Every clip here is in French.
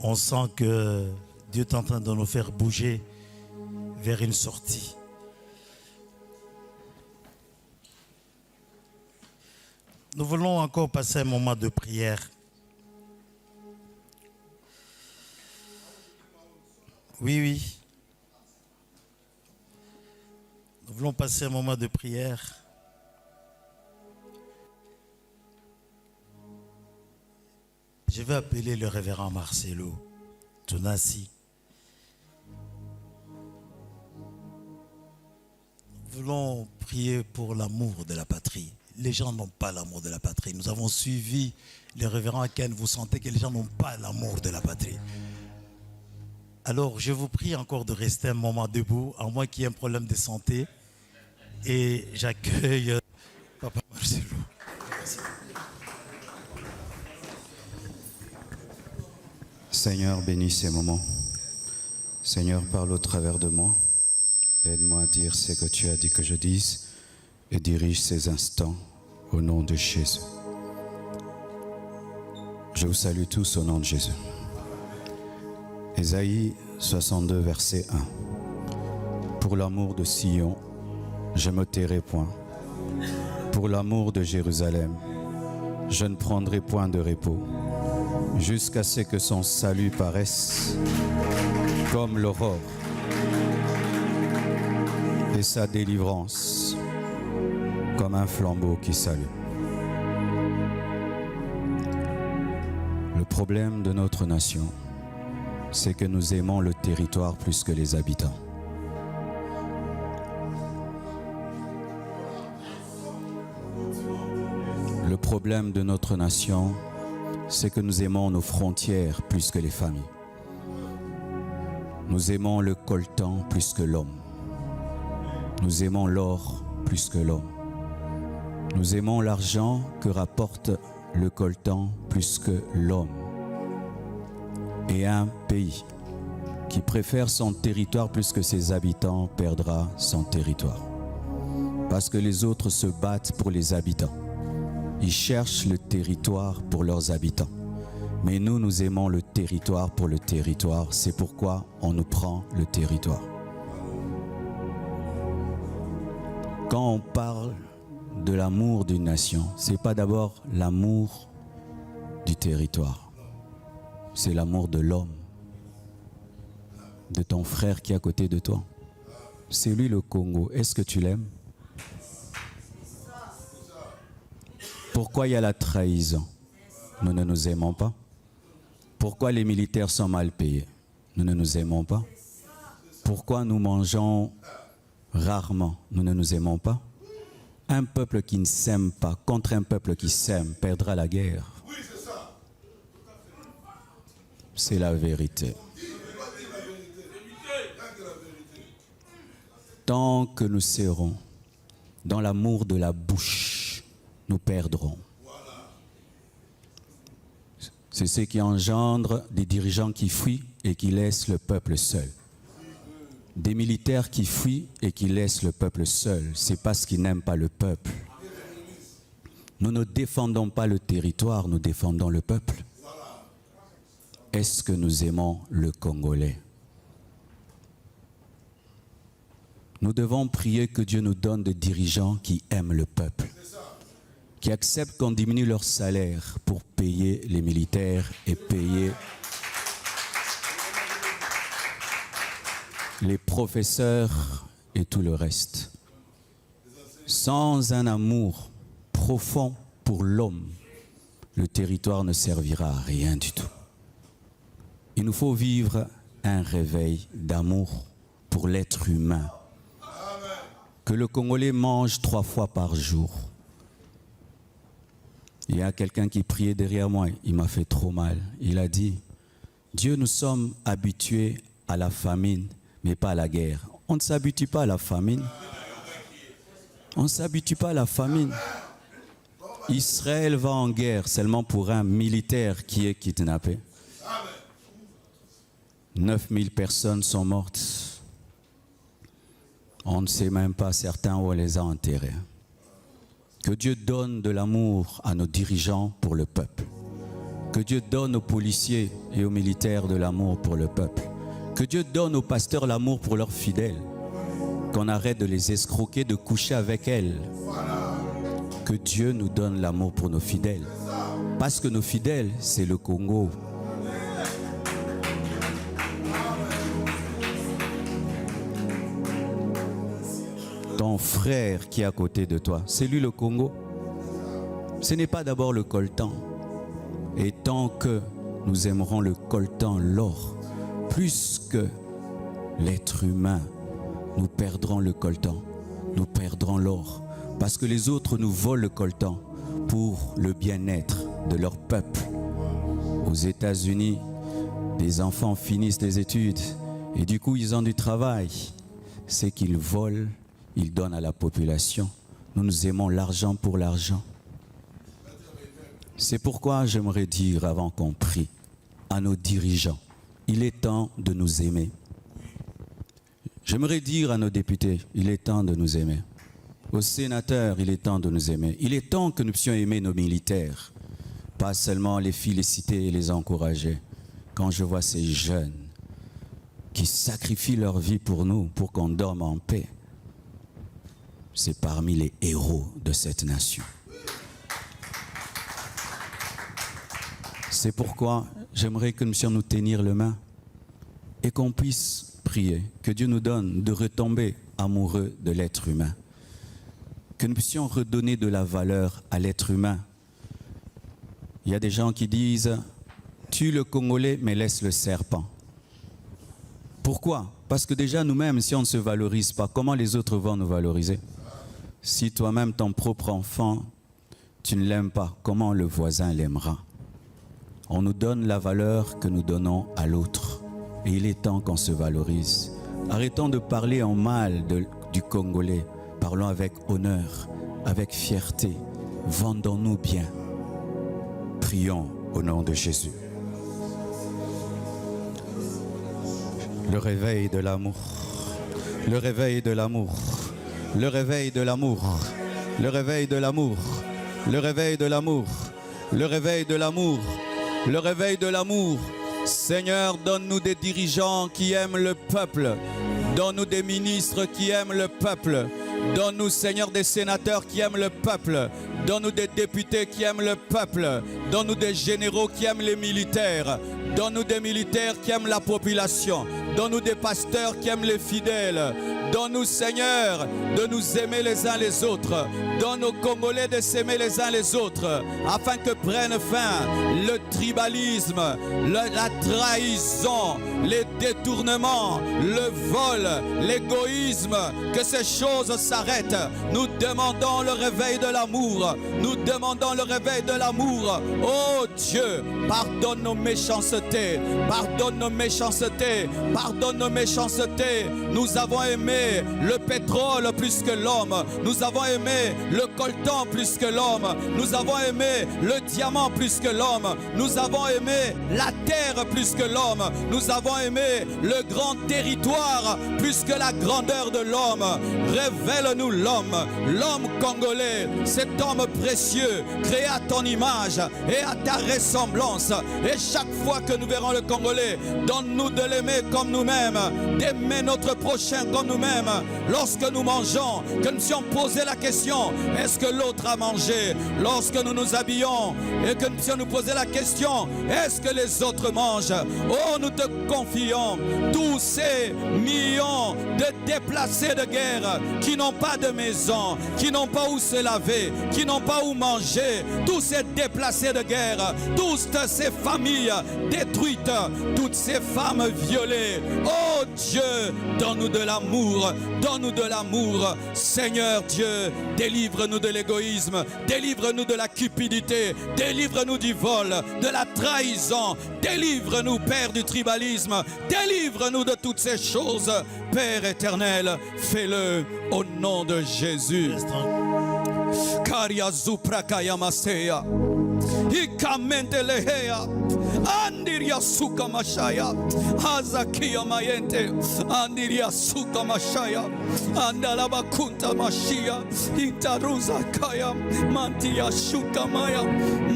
On sent que Dieu est en train de nous faire bouger vers une sortie. Nous voulons encore passer un moment de prière. Oui. Nous voulons passer un moment de prière. Je vais appeler le révérend Marcelo Tonassi. Nous voulons prier pour l'amour de la patrie. Les gens n'ont pas l'amour de la patrie. Nous avons suivi le révérend Ken. Vous sentez que les gens n'ont pas l'amour de la patrie. Alors, je vous prie encore de rester un moment debout, à moins qu'il y ait un problème de santé. Et j'accueille Papa Marcelo. Seigneur, bénis ces moments. Seigneur, parle au travers de moi. Aide-moi à dire ce que tu as dit que je dise et dirige ces instants au nom de Jésus. Je vous salue tous au nom de Jésus. Ésaïe 62, verset 1. Pour l'amour de Sion, je ne me tairai point. Pour l'amour de Jérusalem, je ne prendrai point de repos, jusqu'à ce que son salut paraisse comme l'aurore et sa délivrance comme un flambeau qui s'allume. Le problème de notre nation, c'est que nous aimons le territoire plus que les habitants. Le problème de notre nation, c'est que nous aimons nos frontières plus que les familles. Nous aimons le coltan plus que l'homme. Nous aimons l'or plus que l'homme. Nous aimons l'argent que rapporte le coltan plus que l'homme. Et un pays qui préfère son territoire plus que ses habitants perdra son territoire. Parce que les autres se battent pour les habitants. Ils cherchent le territoire pour leurs habitants. Mais nous, nous aimons le territoire pour le territoire. C'est pourquoi on nous prend le territoire. Quand on parle de l'amour d'une nation, ce n'est pas d'abord l'amour du territoire. C'est l'amour de l'homme, de ton frère qui est à côté de toi. C'est lui le Congo. Est-ce que tu l'aimes? Pourquoi il y a la trahison? Nous ne nous aimons pas. Pourquoi les militaires sont mal payés? Nous ne nous aimons pas. Pourquoi nous mangeons rarement? Nous ne nous aimons pas. Un peuple qui ne s'aime pas contre un peuple qui s'aime perdra la guerre. C'est la vérité. Tant que nous serons dans l'amour de la bouche, nous perdrons. C'est ce qui engendre des dirigeants qui fuient et qui laissent le peuple seul. Des militaires qui fuient et qui laissent le peuple seul. C'est parce qu'ils n'aiment pas le peuple. Nous ne défendons pas le territoire, nous défendons le peuple. Est-ce que nous aimons le Congolais? Nous devons prier que Dieu nous donne des dirigeants qui aiment le peuple, qui acceptent qu'on diminue leur salaire pour payer les militaires et payer les professeurs et tout le reste. Sans un amour profond pour l'homme, le territoire ne servira à rien du tout. Il nous faut vivre un réveil d'amour pour l'être humain. Que le Congolais mange 3 fois par jour. Il y a quelqu'un qui priait derrière moi, il m'a fait trop mal. Il a dit, Dieu, nous sommes habitués à la famine, mais pas à la guerre. On ne s'habitue pas à la famine. On ne s'habitue pas à la famine. Israël va en guerre seulement pour un militaire qui est kidnappé. 9000 personnes sont mortes. On ne sait même pas certains où on les a enterrés. Que Dieu donne de l'amour à nos dirigeants pour le peuple. Que Dieu donne aux policiers et aux militaires de l'amour pour le peuple. Que Dieu donne aux pasteurs l'amour pour leurs fidèles. Qu'on arrête de les escroquer, de coucher avec elles. Que Dieu nous donne l'amour pour nos fidèles. Parce que nos fidèles, c'est le Congo. Ton frère qui est à côté de toi, c'est lui le Congo. Ce n'est pas d'abord le coltan. Et tant que nous aimerons le coltan, l'or, plus que l'être humain, nous perdrons le coltan, nous perdrons l'or. Parce que les autres nous volent le coltan pour le bien-être de leur peuple. Aux États-Unis, des enfants finissent des études et du coup ils ont du travail. C'est qu'ils volent, ils donnent à la population. Nous aimons l'argent pour l'argent. C'est pourquoi j'aimerais dire, avant qu'on prie, à nos dirigeants, il est temps de nous aimer. J'aimerais dire à nos députés, il est temps de nous aimer. Aux sénateurs, il est temps de nous aimer. Il est temps que nous puissions aimer nos militaires, pas seulement les féliciter et les encourager. Quand je vois ces jeunes qui sacrifient leur vie pour nous, pour qu'on dorme en paix, c'est parmi les héros de cette nation. C'est pourquoi j'aimerais que nous puissions nous tenir les mains et qu'on puisse prier, que Dieu nous donne de retomber amoureux de l'être humain, que nous puissions redonner de la valeur à l'être humain. Il y a des gens qui disent « tue le Congolais mais laisse le serpent ». Pourquoi? Parce que déjà nous-mêmes, si on ne se valorise pas, comment les autres vont nous valoriser? Si toi-même, ton propre enfant, tu ne l'aimes pas, comment le voisin l'aimera? On nous donne la valeur que nous donnons à l'autre. Et il est temps qu'on se valorise. Arrêtons de parler en mal du Congolais. Parlons avec honneur, avec fierté. Vendons-nous bien. Prions au nom de Jésus. Le réveil de l'amour. Le réveil de l'amour. Le réveil de l'amour. Le réveil de l'amour. Le réveil de l'amour. Le réveil de l'amour. Le réveil de l'amour. Seigneur, donne-nous des dirigeants qui aiment le peuple. Donne-nous des ministres qui aiment le peuple. Donne-nous, Seigneur, des sénateurs qui aiment le peuple. Donne-nous des députés qui aiment le peuple. Donne-nous des généraux qui aiment les militaires. Donne-nous des militaires qui aiment la population. Donne-nous des pasteurs qui aiment les fidèles. Donne-nous, Seigneur, de nous aimer les uns les autres. Donne aux Congolais de s'aimer les uns les autres, afin que prenne fin le tribalisme, la trahison, les détournements, le vol, l'égoïsme, que ces choses s'arrêtent. Nous demandons le réveil de l'amour. Nous demandons le réveil de l'amour. Oh Dieu, pardonne nos méchancetés, pardonne nos méchancetés, pardonne nos méchancetés. Nous avons aimé le pétrole plus que l'homme. Nous avons aimé le coltan plus que l'homme. Nous avons aimé le diamant plus que l'homme. Nous avons aimé la terre plus que l'homme. Nous avons aimé le grand territoire plus que la grandeur de l'homme. Révèle-nous l'homme, l'homme congolais, cet homme précieux, créé à ton image et à ta ressemblance. Et chaque fois que nous verrons le Congolais, donne-nous de l'aimer comme nous-mêmes, d'aimer notre prochain comme nous-mêmes. Lorsque nous mangeons, que nous puissions poser la question, est-ce que l'autre a mangé? Lorsque nous nous habillons, et que nous puissions nous poser la question, est-ce que les autres mangent? Oh, nous te confions tous ces millions de déplacés de guerre qui n'ont pas de maison, qui n'ont pas où se laver, qui n'ont pas où manger, tous ces déplacés de guerre, toutes ces familles détruites, toutes ces femmes violées. Oh Dieu, donne-nous de l'amour, donne-nous de l'amour. Seigneur Dieu, délivre-nous de l'égoïsme, délivre-nous de la cupidité, délivre-nous du vol, de la trahison, délivre-nous, Père, du tribalisme, délivre-nous de toutes ces choses. Père éternel, fais-le au nom de Jésus. Karia Zuprakaya Maseya. Ikamente lehea. Andiria suka mashaya. Hazakia mayente. Andiria suka mashaya. Andalaba kunta mashia. Intaruza kaya. Mantia shuka maya.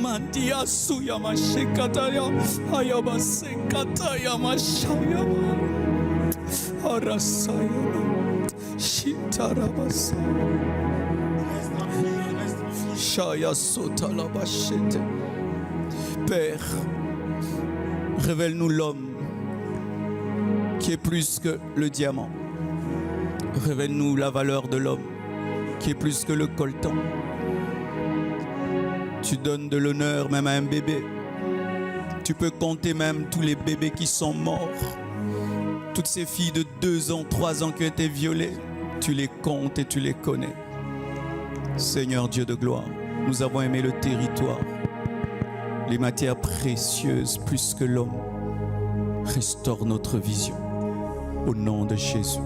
Mantia suya mashikataya. Ayaba sekataya mashaya. Arasaya. Shitarabasa. Shaya sotalabashete. Père, révèle-nous l'homme qui est plus que le diamant. Révèle-nous la valeur de l'homme qui est plus que le coltan. Tu donnes de l'honneur même à un bébé. Tu peux compter même tous les bébés qui sont morts. Toutes ces filles de 2 ans, 3 ans qui ont été violées, tu les comptes et tu les connais. Seigneur Dieu de gloire, nous avons aimé le territoire, les matières précieuses plus que l'homme. Restaure notre vision au nom de Jésus.